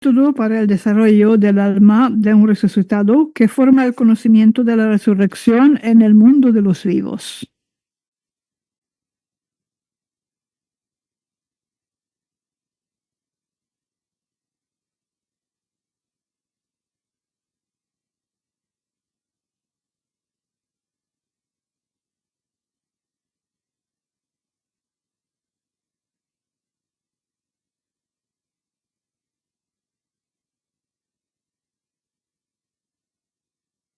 método para el desarrollo del alma de un resucitado que forma el conocimiento de la resurrección en el mundo de los vivos.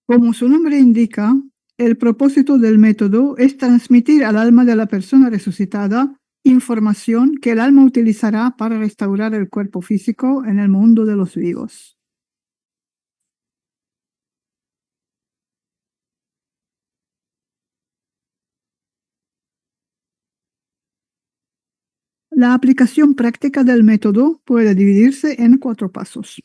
Como su nombre indica, el propósito del método es transmitir al alma de la persona resucitada información que el alma utilizará para restaurar el cuerpo físico en el mundo de los vivos. La aplicación práctica del método puede dividirse en 4 pasos.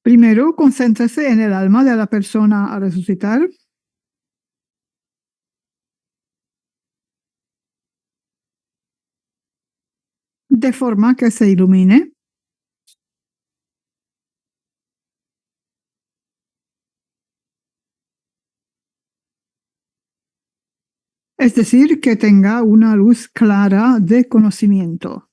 Primero, concéntrese en el alma de la persona a resucitar. De forma que se ilumine. Es decir, que tenga una luz clara de conocimiento.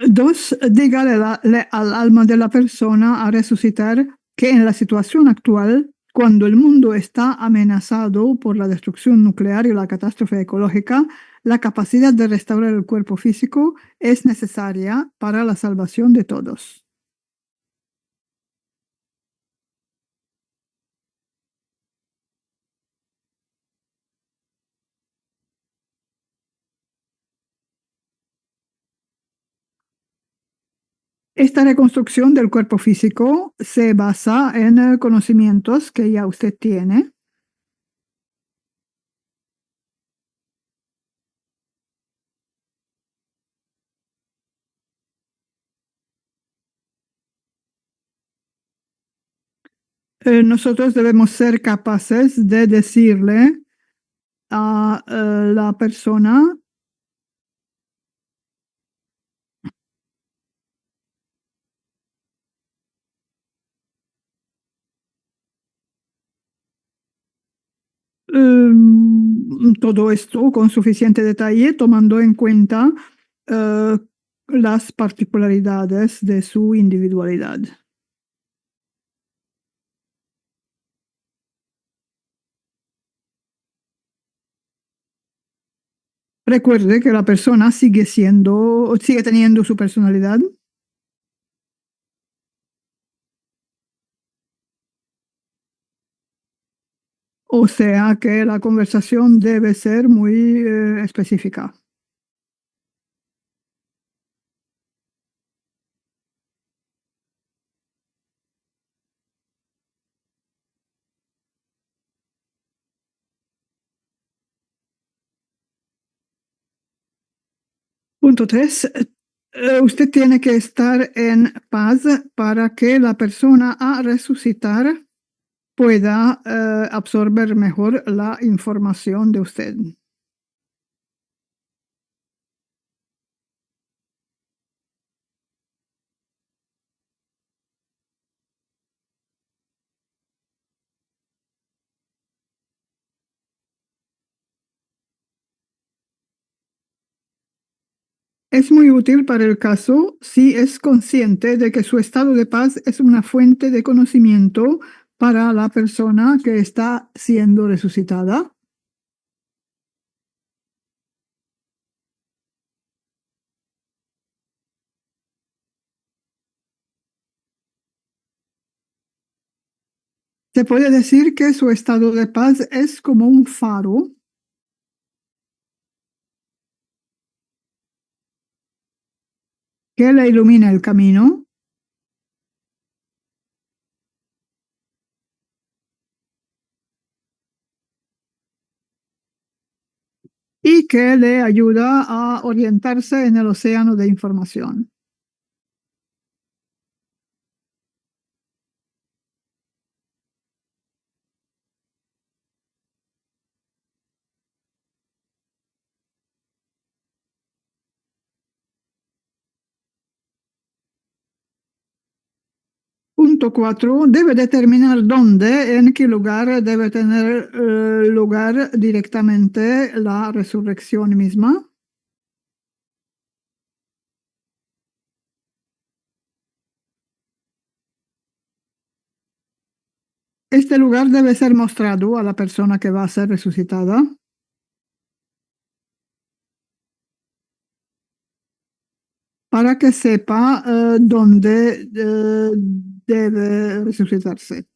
Dos, dígale al alma de la persona a resucitar que en la situación actual, cuando el mundo está amenazado por la destrucción nuclear y la catástrofe ecológica, la capacidad de restaurar el cuerpo físico es necesaria para la salvación de todos. Esta reconstrucción del cuerpo físico se basa en conocimientos que ya usted tiene. Nosotros debemos ser capaces de decirle a la persona todo esto con suficiente detalle, tomando en cuenta eh, las particularidades de su individualidad. Recuerde que la persona sigue teniendo su personalidad. O sea que la conversación debe ser muy específica. Punto 3. Usted tiene que estar en paz para que la persona a resucitar pueda absorber mejor la información de usted. Es muy útil para el caso si es consciente de que su estado de paz es una fuente de conocimiento para la persona que está siendo resucitada. Se puede decir que su estado de paz es como un faro que le ilumina el camino y que le ayuda a orientarse en el océano de información. Punto 4. Debe determinar dónde, en qué lugar debe tener lugar directamente la resurrección misma. Este lugar debe ser mostrado a la persona que va a ser resucitada para que sepa dónde debe resucitarse.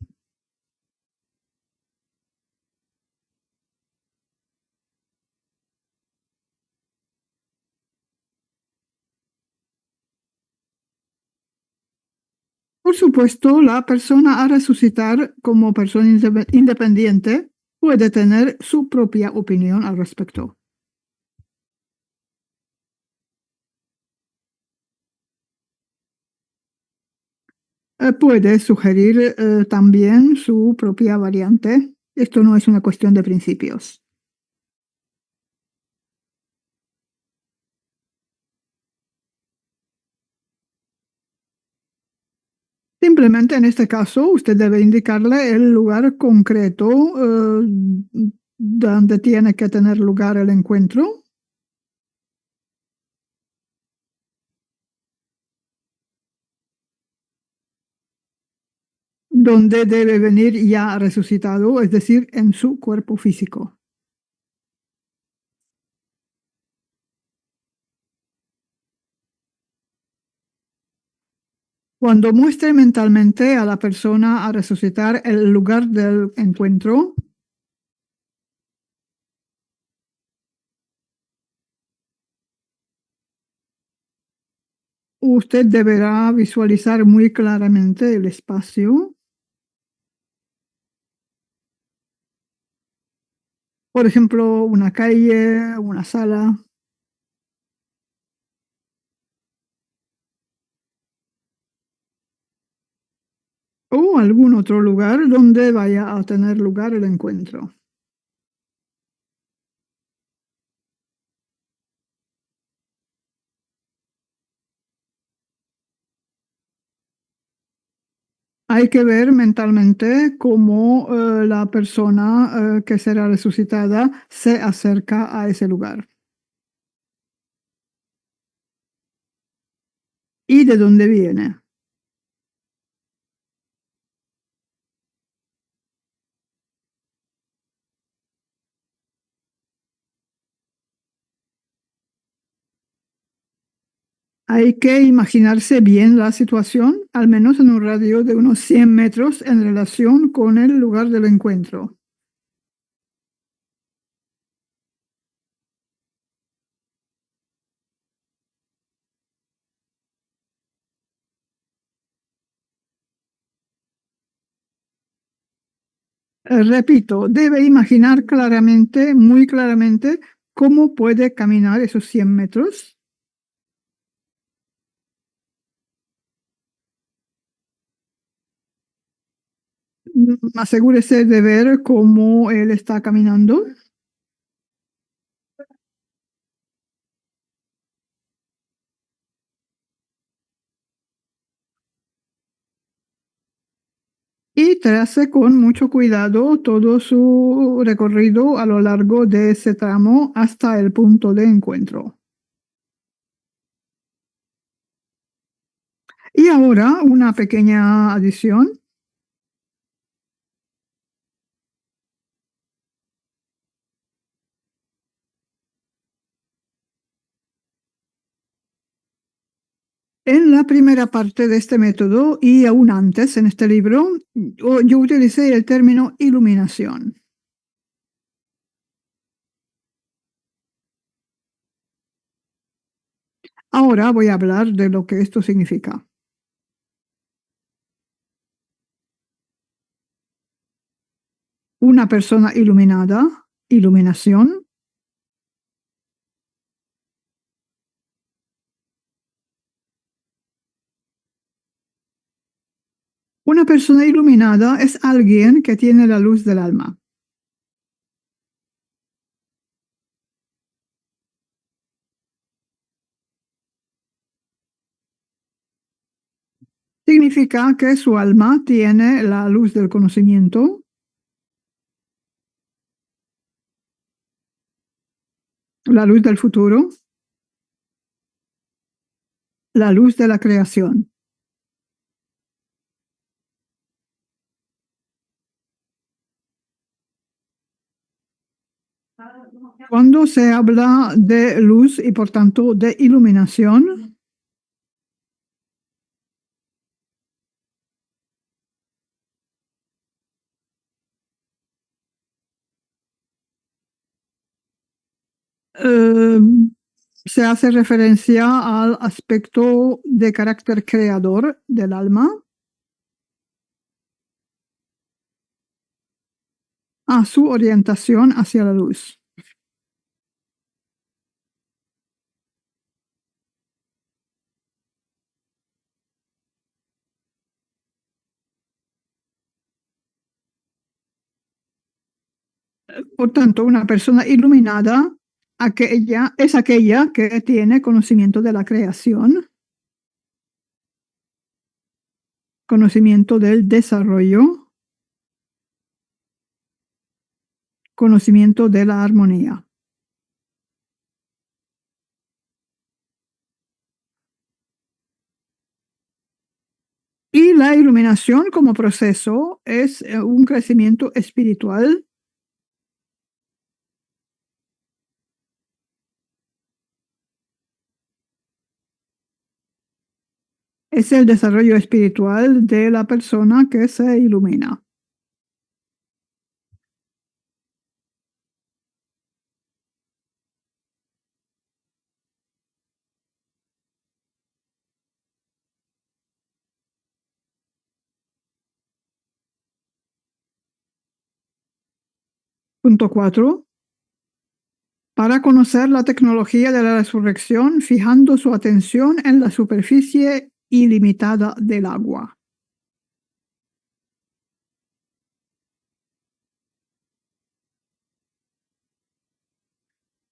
Por supuesto, la persona a resucitar como persona independiente puede tener su propia opinión al respecto. Puede sugerir también su propia variante. Esto no es una cuestión de principios. Simplemente en este caso usted debe indicarle el lugar concreto donde tiene que tener lugar el encuentro, donde debe venir ya resucitado, es decir, en su cuerpo físico. Cuando muestre mentalmente a la persona a resucitar el lugar del encuentro, usted deberá visualizar muy claramente el espacio. Por ejemplo, una calle, una sala o algún otro lugar donde vaya a tener lugar el encuentro. Hay que ver mentalmente cómo la persona que será resucitada se acerca a ese lugar. ¿Y de dónde viene? Hay que imaginarse bien la situación, al menos en un radio de unos 100 metros en relación con el lugar del encuentro. Repito, debe imaginar claramente, muy claramente, cómo puede caminar esos 100 metros. Asegúrese de ver cómo él está caminando y trace con mucho cuidado todo su recorrido a lo largo de ese tramo hasta el punto de encuentro. Y ahora una pequeña adición. En la primera parte de este método y aún antes en este libro, yo utilicé el término iluminación. Ahora voy a hablar de lo que esto significa. Una persona iluminada, iluminación. Una persona iluminada es alguien que tiene la luz del alma. Significa que su alma tiene la luz del conocimiento, la luz del futuro, la luz de la creación. Cuando se habla de luz y por tanto de iluminación, eh, se hace referencia al aspecto de carácter creador del alma, a su orientación hacia la luz. Por tanto, una persona iluminada es aquella que tiene conocimiento de la creación, conocimiento del desarrollo, conocimiento de la armonía. Y la iluminación como proceso es un crecimiento espiritual. Es el desarrollo espiritual de la persona que se ilumina. Punto 4. Para conocer la tecnología de la resurrección, fijando su atención en la superficie ilimitada del agua.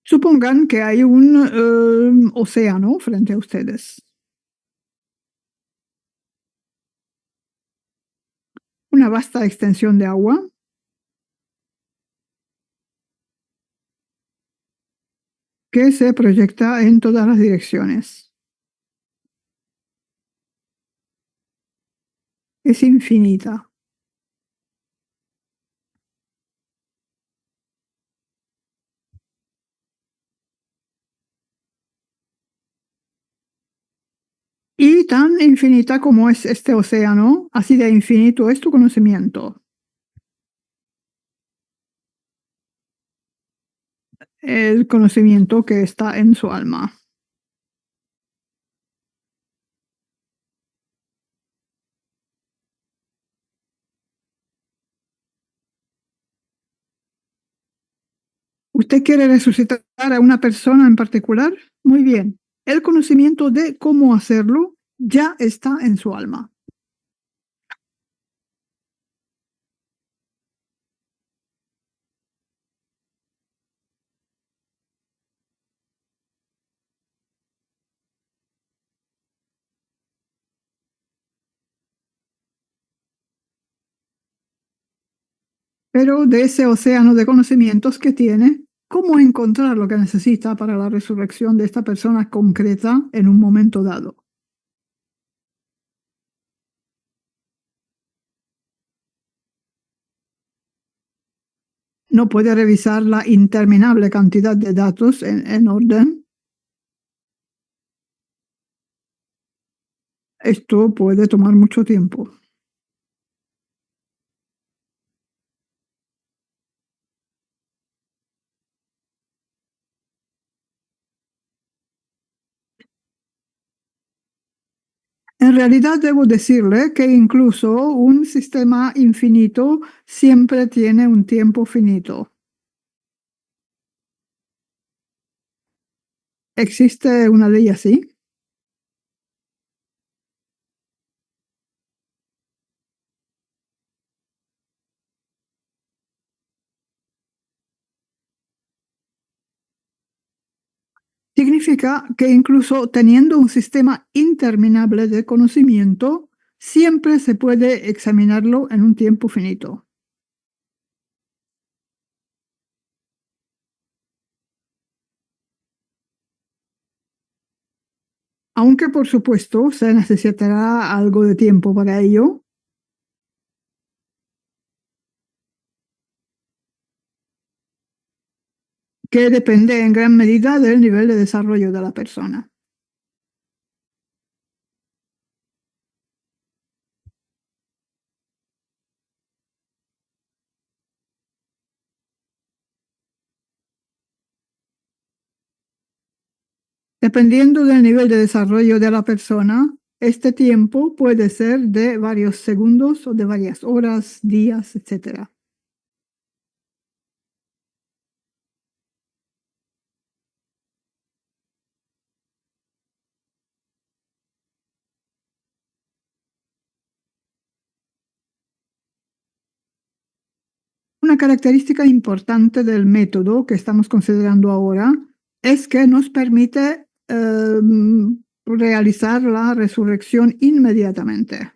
Supongan que hay un océano frente a ustedes. Una vasta extensión de agua que se proyecta en todas las direcciones. Es infinita. Y tan infinita como es este océano, así de infinito es tu conocimiento. El conocimiento que está en su alma. ¿Usted quiere resucitar a una persona en particular? Muy bien. El conocimiento de cómo hacerlo ya está en su alma. Pero de ese océano de conocimientos que tiene, ¿cómo encontrar lo que necesita para la resurrección de esta persona concreta en un momento dado? No puede revisar la interminable cantidad de datos en orden. Esto puede tomar mucho tiempo. En realidad debo decirle que incluso un sistema infinito siempre tiene un tiempo finito. ¿Existe una ley así? Significa que incluso teniendo un sistema interminable de conocimiento, siempre se puede examinarlo en un tiempo finito. Aunque por supuesto se necesitará algo de tiempo para ello, que depende en gran medida del nivel de desarrollo de la persona. Dependiendo del nivel de desarrollo de la persona, este tiempo puede ser de varios segundos o de varias horas, días, etcétera. Una característica importante del método que estamos considerando ahora es que nos permite realizar la resurrección inmediatamente.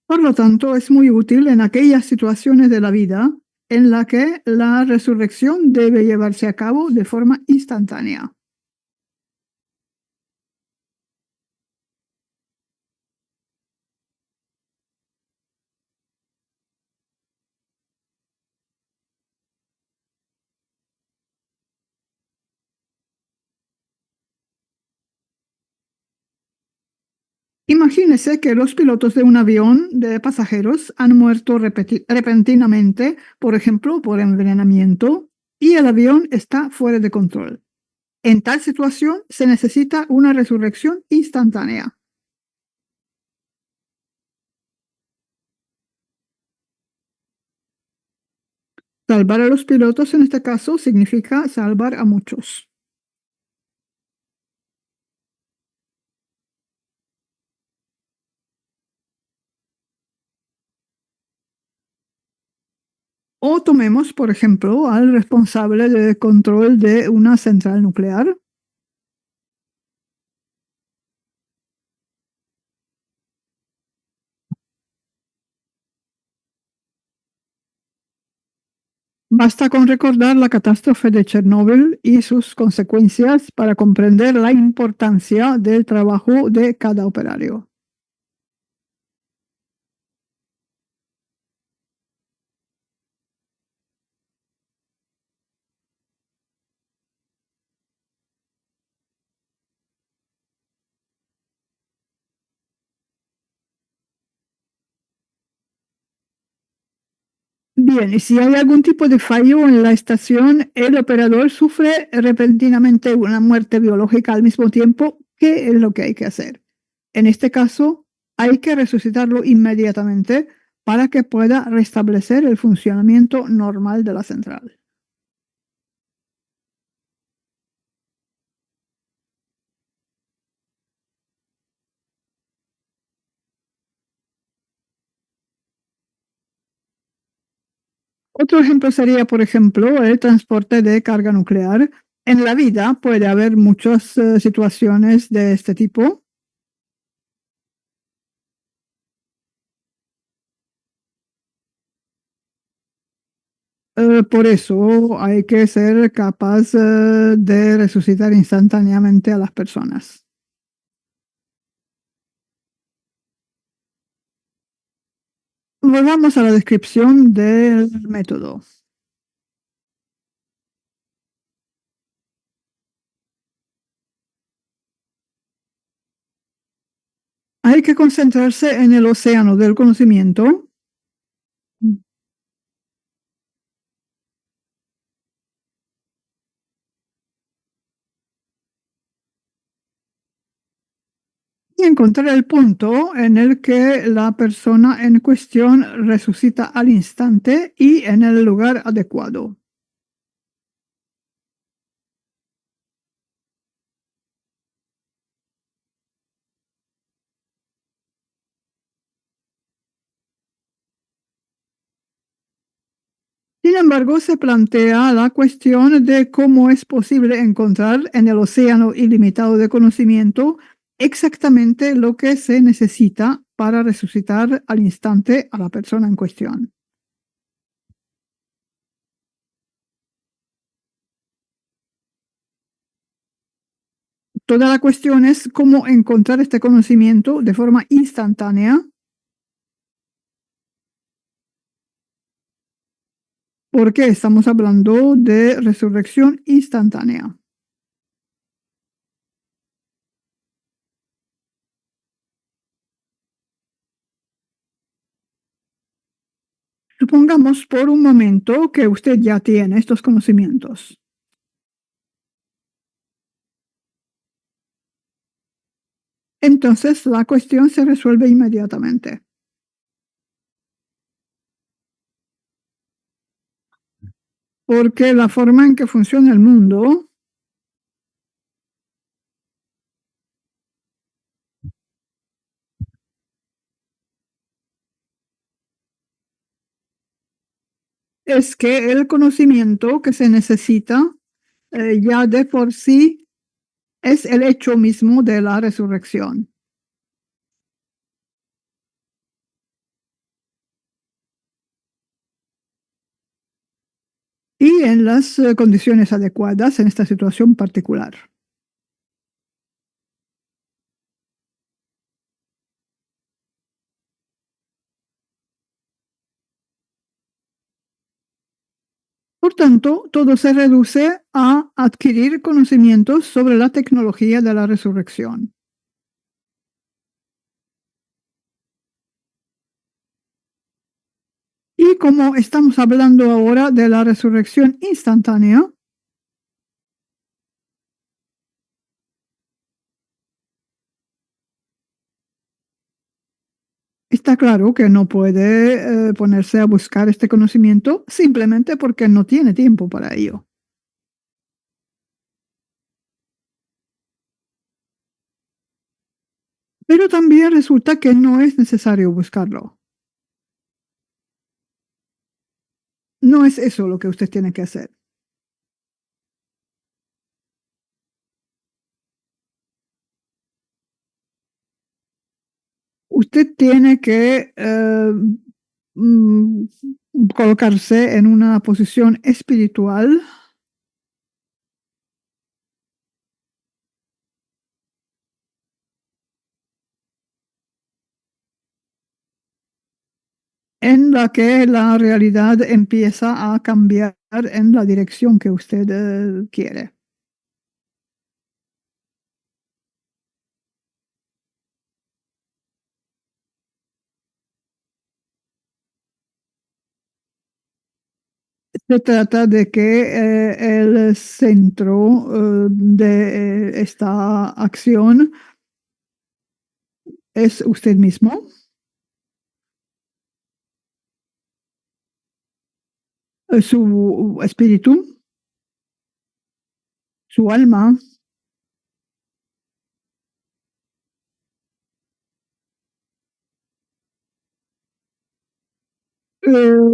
Por lo tanto, es muy útil en aquellas situaciones de la vida en la que la resurrección debe llevarse a cabo de forma instantánea. Imagínese que los pilotos de un avión de pasajeros han muerto repentinamente, por ejemplo, por envenenamiento, y el avión está fuera de control. En tal situación se necesita una resurrección instantánea. Salvar a los pilotos en este caso significa salvar a muchos. O tomemos, por ejemplo, al responsable de control de una central nuclear. Basta con recordar la catástrofe de Chernóbil y sus consecuencias para comprender la importancia del trabajo de cada operario. Bien, y si hay algún tipo de fallo en la estación, el operador sufre repentinamente una muerte biológica al mismo tiempo. ¿Qué es lo que hay que hacer? En este caso, hay que resucitarlo inmediatamente para que pueda restablecer el funcionamiento normal de la central. Otro ejemplo sería, por ejemplo, el transporte de carga nuclear. En la vida puede haber muchas situaciones de este tipo. Por eso hay que ser capaz de resucitar instantáneamente a las personas. Volvamos a la descripción del método. Hay que concentrarse en el océano del conocimiento y encontrar el punto en el que la persona en cuestión resucita al instante y en el lugar adecuado. Sin embargo, se plantea la cuestión de cómo es posible encontrar en el océano ilimitado de conocimiento exactamente lo que se necesita para resucitar al instante a la persona en cuestión. Toda la cuestión es cómo encontrar este conocimiento de forma instantánea, porque estamos hablando de resurrección instantánea. Supongamos por un momento que usted ya tiene estos conocimientos. Entonces la cuestión se resuelve inmediatamente. Porque la forma en que funciona el mundo es que el conocimiento que se necesita ya de por sí es el hecho mismo de la resurrección. Y en las condiciones adecuadas en esta situación particular. Por tanto, todo se reduce a adquirir conocimientos sobre la tecnología de la resurrección. Y como estamos hablando ahora de la resurrección instantánea, está claro que no puede ponerse a buscar este conocimiento simplemente porque no tiene tiempo para ello. Pero también resulta que no es necesario buscarlo. No es eso lo que usted tiene que hacer. Usted tiene que mm, colocarse en una posición espiritual en la que la realidad empieza a cambiar en la dirección que usted quiere. Se trata de que el centro de esta acción es usted mismo, su espíritu, su alma,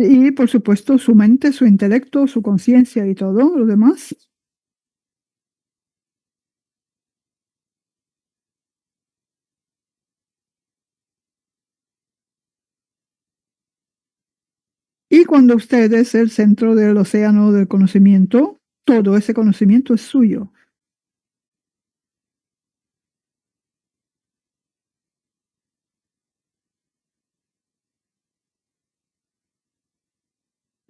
y por supuesto su mente, su intelecto, su conciencia y todo lo demás. Y cuando usted es el centro del océano del conocimiento, todo ese conocimiento es suyo.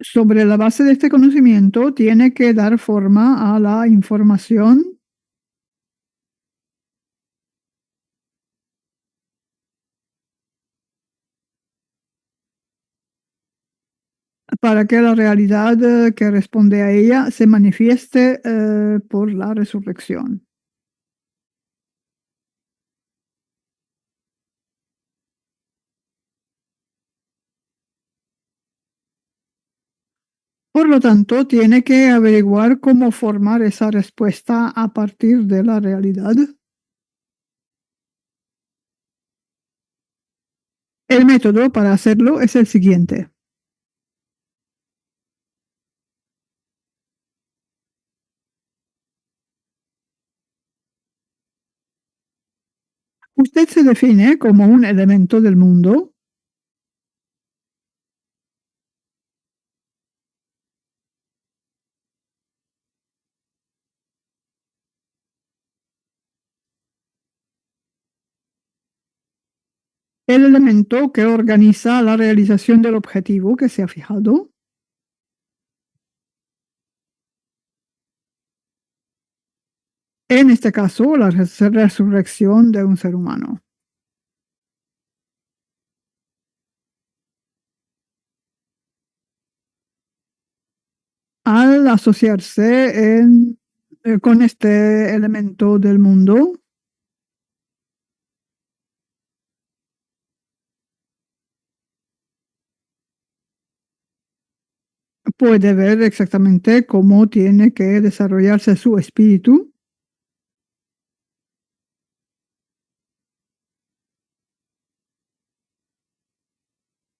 Sobre la base de este conocimiento, tiene que dar forma a la información para que la realidad que responde a ella se manifieste por la resurrección. Por lo tanto, tiene que averiguar cómo formar esa respuesta a partir de la realidad. El método para hacerlo es el siguiente. Usted se define como un elemento del mundo. El elemento que organiza la realización del objetivo que se ha fijado. En este caso, la resurrección de un ser humano. Al asociarse con este elemento del mundo, puede ver exactamente cómo tiene que desarrollarse su espíritu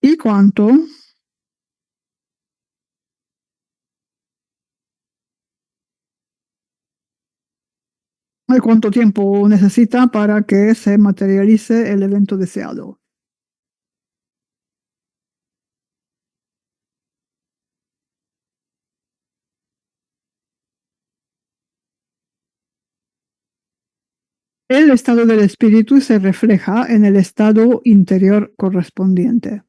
y cuánto tiempo necesita para que se materialice el evento deseado. El estado del espíritu se refleja en el estado interior correspondiente.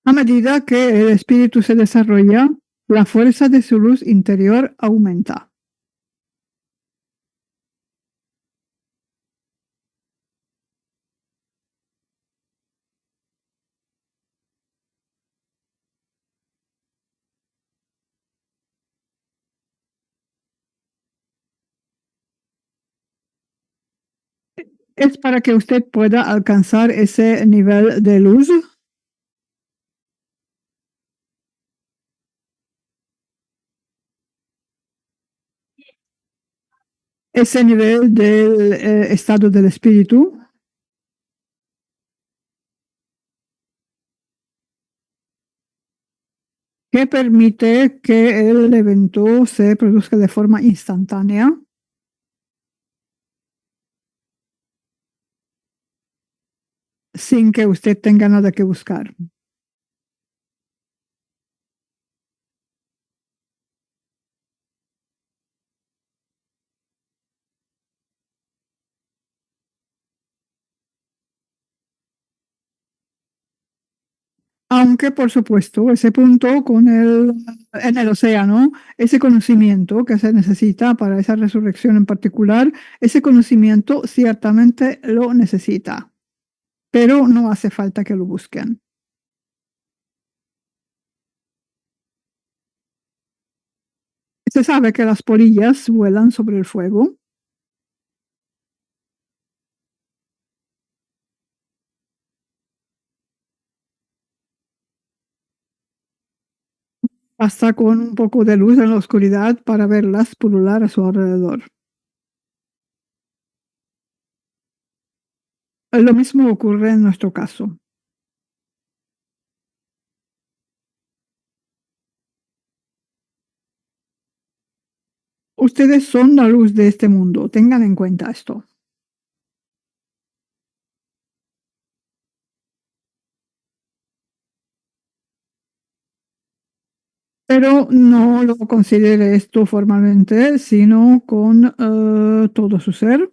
A medida que el espíritu se desarrolla, la fuerza de su luz interior aumenta. Es para que usted pueda alcanzar ese nivel de luz, ese nivel del estado del espíritu, que permite que el evento se produzca de forma instantánea, sin que usted tenga nada que buscar. Aunque, por supuesto, ese punto en el océano, ese conocimiento que se necesita para esa resurrección en particular, ese conocimiento ciertamente lo necesita, pero no hace falta que lo busquen. Se sabe que las polillas vuelan sobre el fuego. Basta con un poco de luz en la oscuridad para verlas pulular a su alrededor. Lo mismo ocurre en nuestro caso. Ustedes son la luz de este mundo, tengan en cuenta esto. pero no lo considere esto formalmente, sino con todo su ser.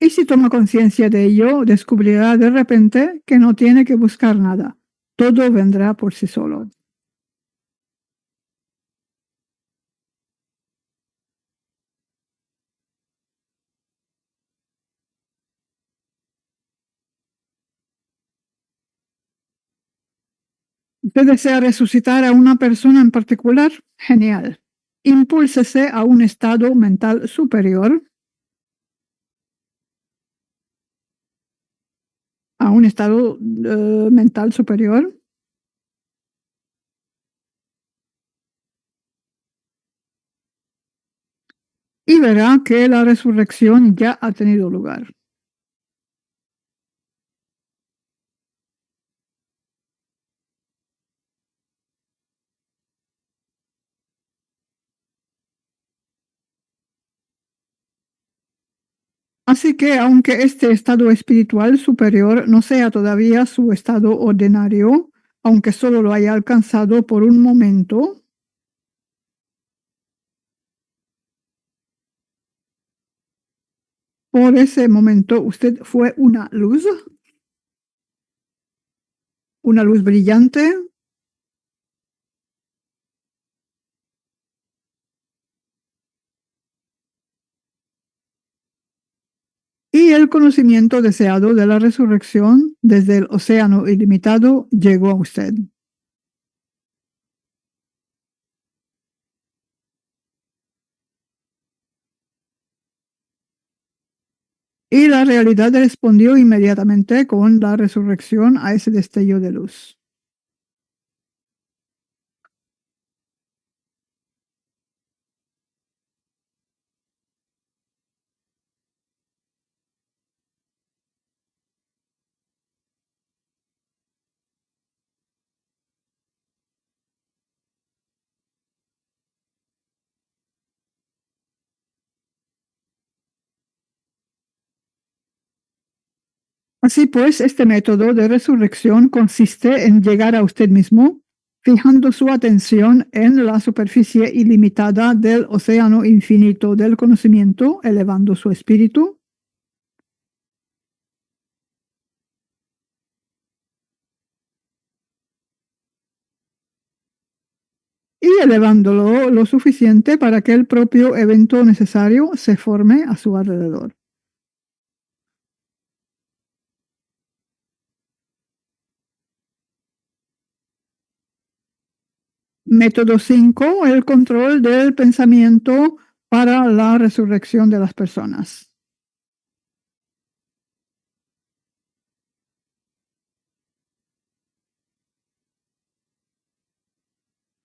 Y si toma conciencia de ello, descubrirá de repente que no tiene que buscar nada. Todo vendrá por sí solo. ¿Usted desea resucitar a una persona en particular? Genial. Impúlsese a un estado mental superior, a un estado mental superior, y verá que la resurrección ya ha tenido lugar. Así que aunque este estado espiritual superior no sea todavía su estado ordinario, aunque solo lo haya alcanzado por un momento, por ese momento usted fue una luz brillante, y el conocimiento deseado de la resurrección desde el océano ilimitado llegó a usted. Y la realidad respondió inmediatamente con la resurrección a ese destello de luz. Así pues, este método de resurrección consiste en llegar a usted mismo, fijando su atención en la superficie ilimitada del océano infinito del conocimiento, elevando su espíritu y elevándolo lo suficiente para que el propio evento necesario se forme a su alrededor. Método 5: el control del pensamiento para la resurrección de las personas.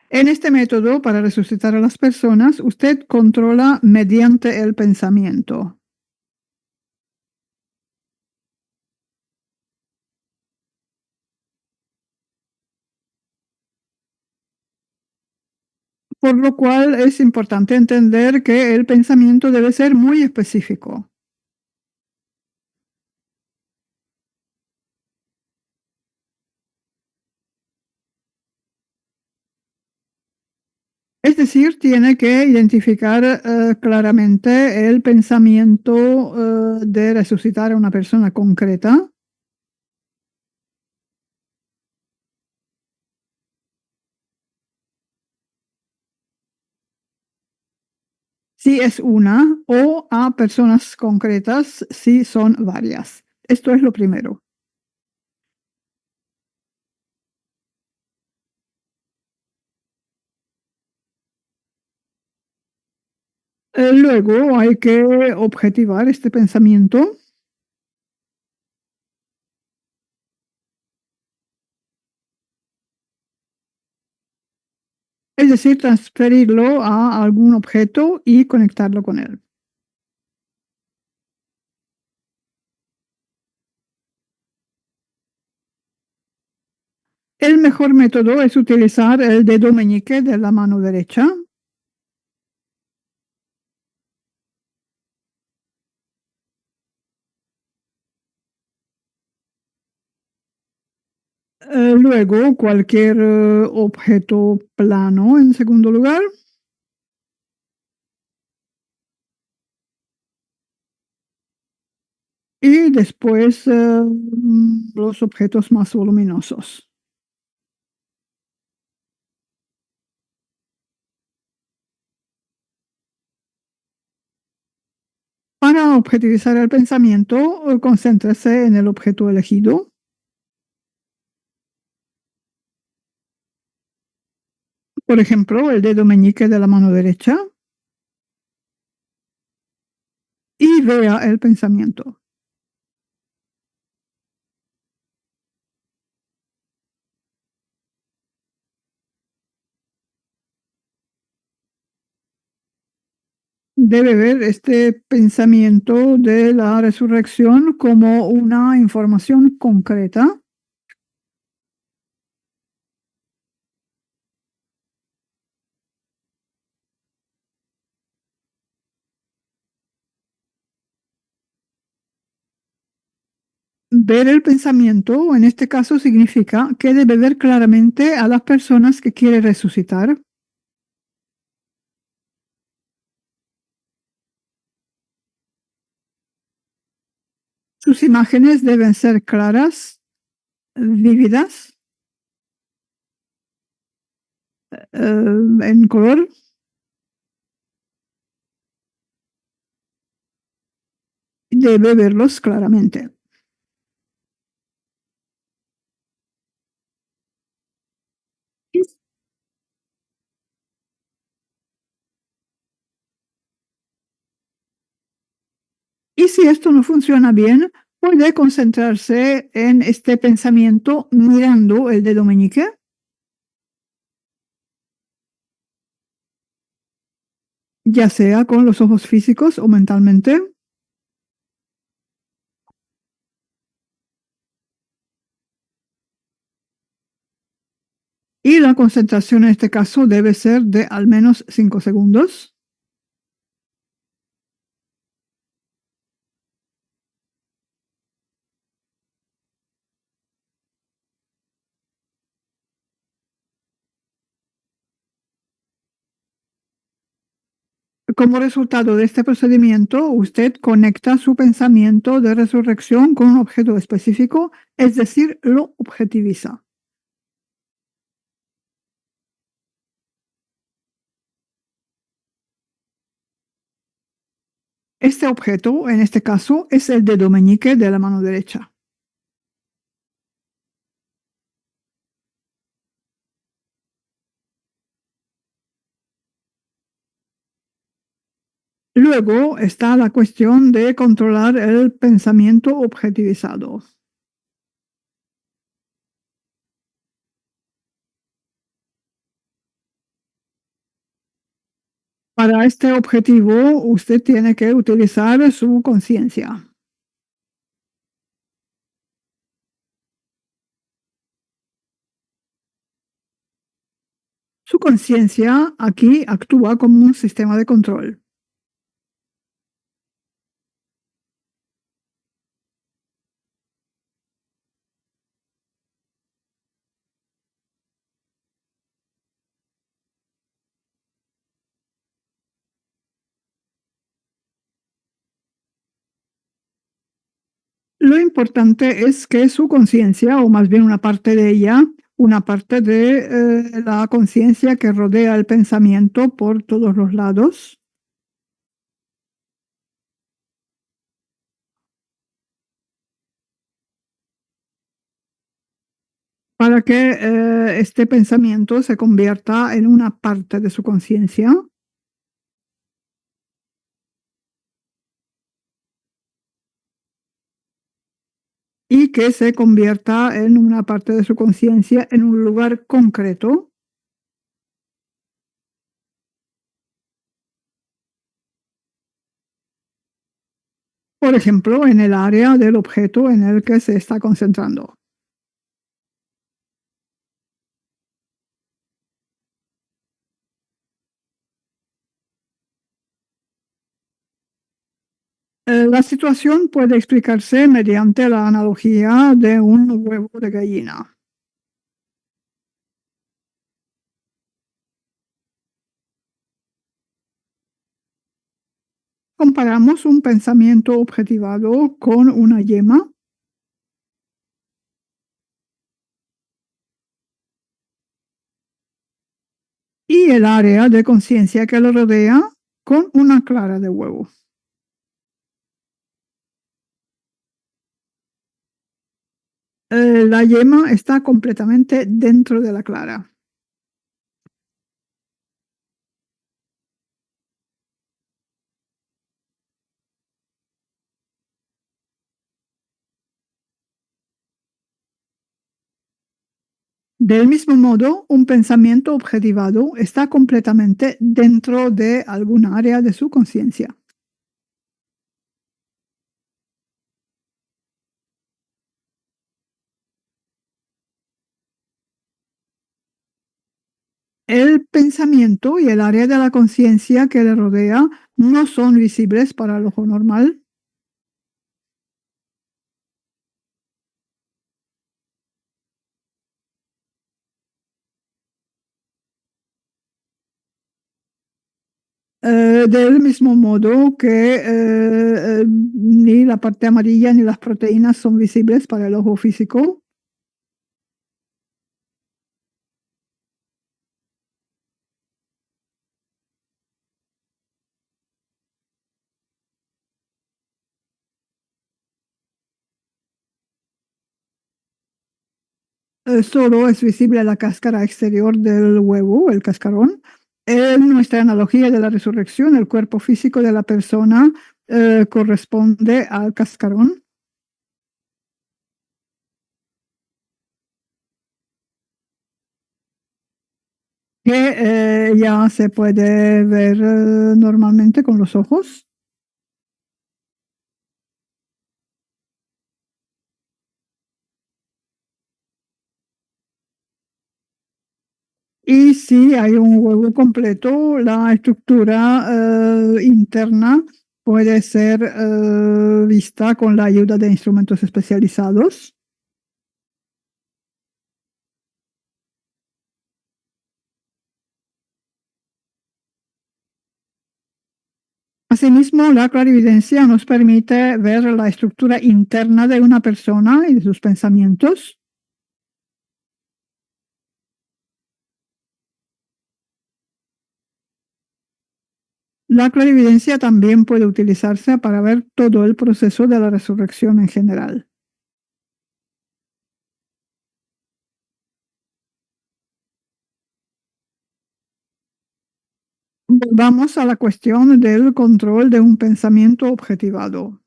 En este método, para resucitar a las personas, usted controla mediante el pensamiento, por lo cual es importante entender que el pensamiento debe ser muy específico. Es decir, tiene que identificar claramente el pensamiento de resucitar a una persona concreta. Si es una, o a personas concretas si son varias. Esto es lo primero. Luego hay que objetivar este pensamiento, es decir, transferirlo a algún objeto y conectarlo con él. El mejor método es utilizar el dedo meñique de la mano derecha Luego, cualquier objeto plano en segundo lugar. Y después los objetos más voluminosos. Para objetivizar el pensamiento, concéntrese en el objeto elegido. Por ejemplo, el dedo meñique de la mano derecha. Y vea el pensamiento. Debe ver este pensamiento de la resurrección como una información concreta. Ver el pensamiento, en este caso, significa que debe ver claramente a las personas que quiere resucitar. Sus imágenes deben ser claras, vívidas, en color. Debe verlos claramente. Y, y si esto no funciona bien, puede concentrarse en este pensamiento mirando el dedo meñique, ya sea con los ojos físicos o mentalmente. Y la concentración en este caso debe ser de al menos 5 segundos. Como resultado de este procedimiento, usted conecta su pensamiento de resurrección con un objeto específico, es decir, lo objetiviza. Este objeto, en este caso, es el dedo meñique de la mano derecha. Luego está la cuestión de controlar el pensamiento objetivizado. Para este objetivo, usted tiene que utilizar su conciencia. Su conciencia aquí actúa como un sistema de control. Lo importante es que su conciencia, o más bien una parte de ella, una parte de la conciencia que rodea el pensamiento por todos los lados, para que este pensamiento se convierta en una parte de su conciencia y que se convierta en una parte de su conciencia en un lugar concreto. Por ejemplo, en el área del objeto en el que se está concentrando. La situación puede explicarse mediante la analogía de un huevo de gallina. Comparamos un pensamiento objetivado con una yema y el área de conciencia que lo rodea con una clara de huevo. La yema está completamente dentro de la clara. Del mismo modo, un pensamiento objetivado está completamente dentro de algún área de su conciencia. El pensamiento y el área de la conciencia que le rodea no son visibles para el ojo normal. Del mismo modo que ni la parte amarilla ni las proteínas son visibles para el ojo físico. Solo es visible la cáscara exterior del huevo, el cascarón. En nuestra analogía de la resurrección, el cuerpo físico de la persona corresponde al cascarón, que ya se puede ver normalmente con los ojos. Y si hay un huevo completo, la estructura interna puede ser vista con la ayuda de instrumentos especializados. Asimismo, la clarividencia nos permite ver la estructura interna de una persona y de sus pensamientos. La clarividencia también puede utilizarse para ver todo el proceso de la resurrección en general. Volvamos a la cuestión del control de un pensamiento objetivado.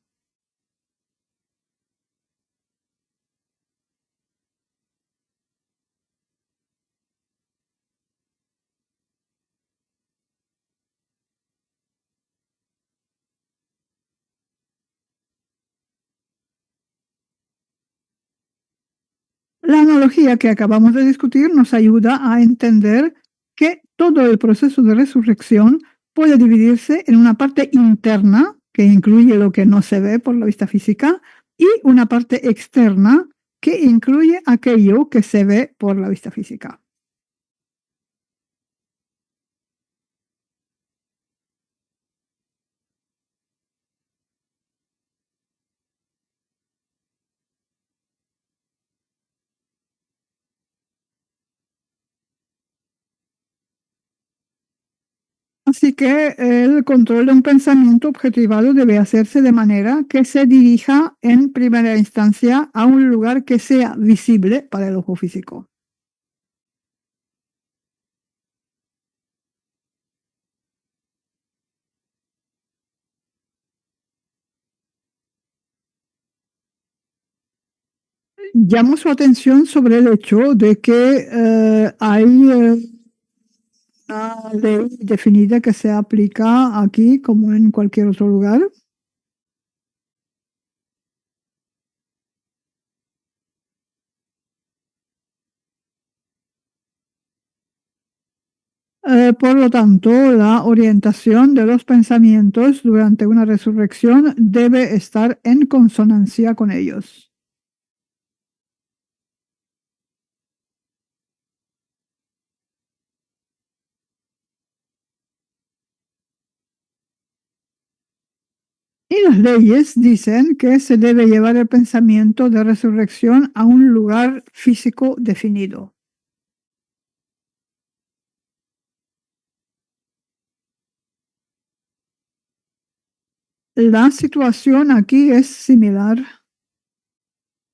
La analogía que acabamos de discutir nos ayuda a entender que todo el proceso de resurrección puede dividirse en una parte interna, que incluye lo que no se ve por la vista física, y una parte externa, que incluye aquello que se ve por la vista física. Así que el control de un pensamiento objetivado debe hacerse de manera que se dirija en primera instancia a un lugar que sea visible para el ojo físico. Llamo su atención sobre el hecho de que hay una ley definida que se aplica aquí como en cualquier otro lugar. Por lo tanto, la orientación de los pensamientos durante una resurrección debe estar en consonancia con ellos. Y las leyes dicen que se debe llevar el pensamiento de resurrección a un lugar físico definido. La situación aquí es similar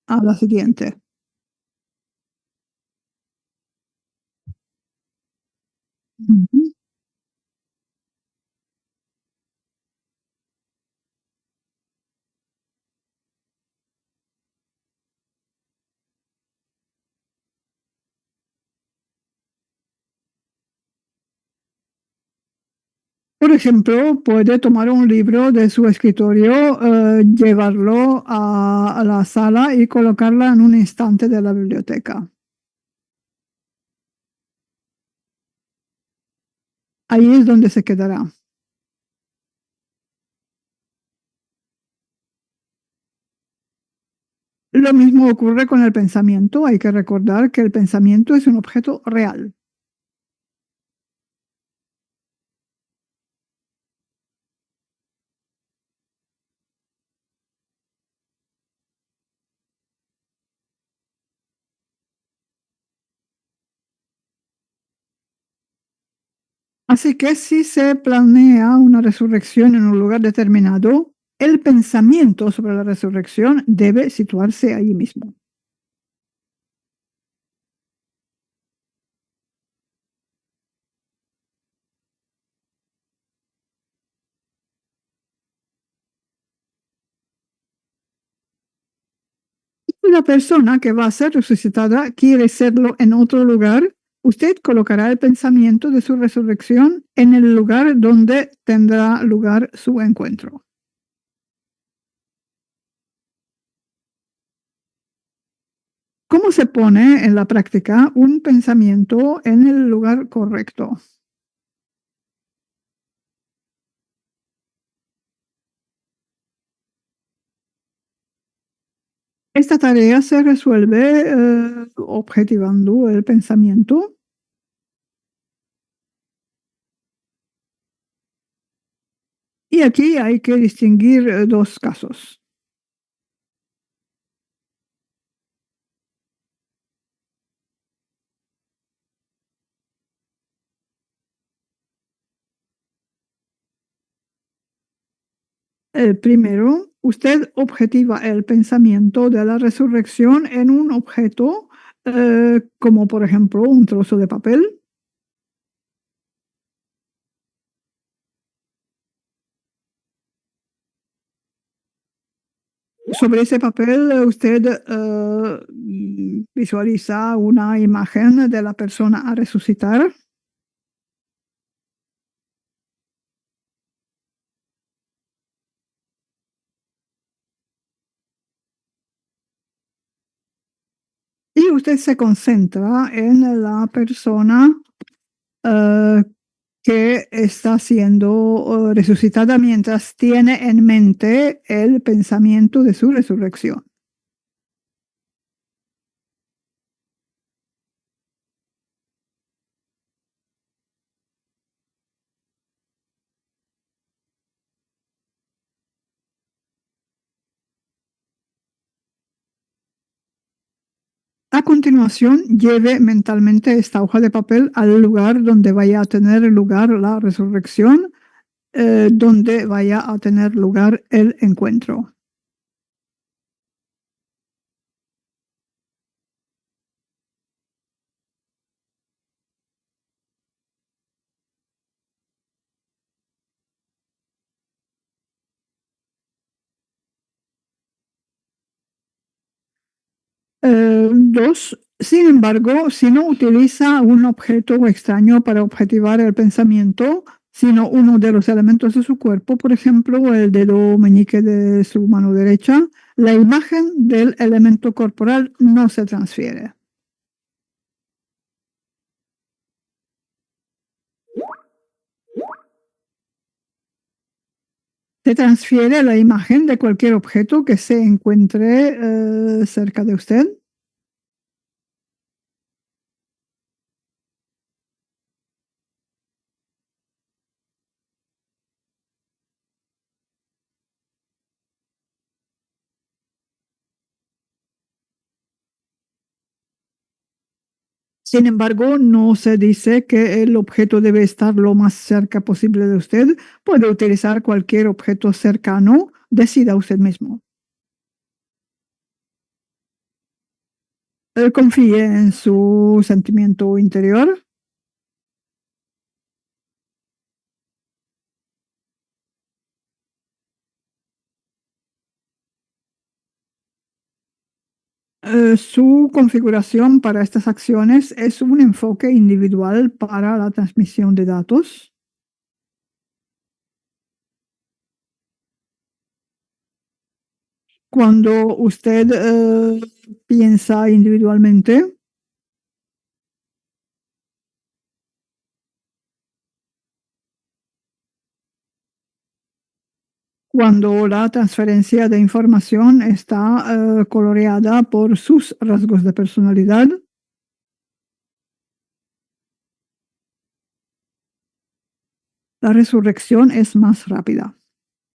a la siguiente. Ujú. Por ejemplo, puede tomar un libro de su escritorio, llevarlo a la sala y colocarla en un instante de la biblioteca. Ahí es donde se quedará. Lo mismo ocurre con el pensamiento. Hay que recordar que el pensamiento es un objeto real. Así que si se planea una resurrección en un lugar determinado, el pensamiento sobre la resurrección debe situarse allí mismo. Si la persona que va a ser resucitada quiere serlo en otro lugar, usted colocará el pensamiento de su resurrección en el lugar donde tendrá lugar su encuentro. ¿Cómo se pone en la práctica un pensamiento en el lugar correcto? Esta tarea se resuelve objetivando el pensamiento. Y aquí hay que distinguir dos casos. El primero, usted objetiva el pensamiento de la resurrección en un objeto, como por ejemplo un trozo de papel. Sobre ese papel usted visualiza una imagen de la persona a resucitar. Y usted se concentra en la persona eh, que está siendo resucitada mientras tiene en mente el pensamiento de su resurrección. A continuación, lleve mentalmente esta hoja de papel al lugar donde vaya a tener lugar la resurrección, donde vaya a tener lugar el encuentro. Dos, sin embargo, si no utiliza un objeto extraño para objetivar el pensamiento, sino uno de los elementos de su cuerpo, por ejemplo, el dedo meñique de su mano derecha, la imagen del elemento corporal no se transfiere. Se transfiere la imagen de cualquier objeto que se encuentre cerca de usted. Sin embargo, no se dice que el objeto debe estar lo más cerca posible de usted. Puede utilizar cualquier objeto cercano, decida usted mismo. Confíe en su sentimiento interior. Su configuración para estas acciones es un enfoque individual para la transmisión de datos. Cuando usted piensa individualmente, cuando la transferencia de información está coloreada por sus rasgos de personalidad, la resurrección es más rápida.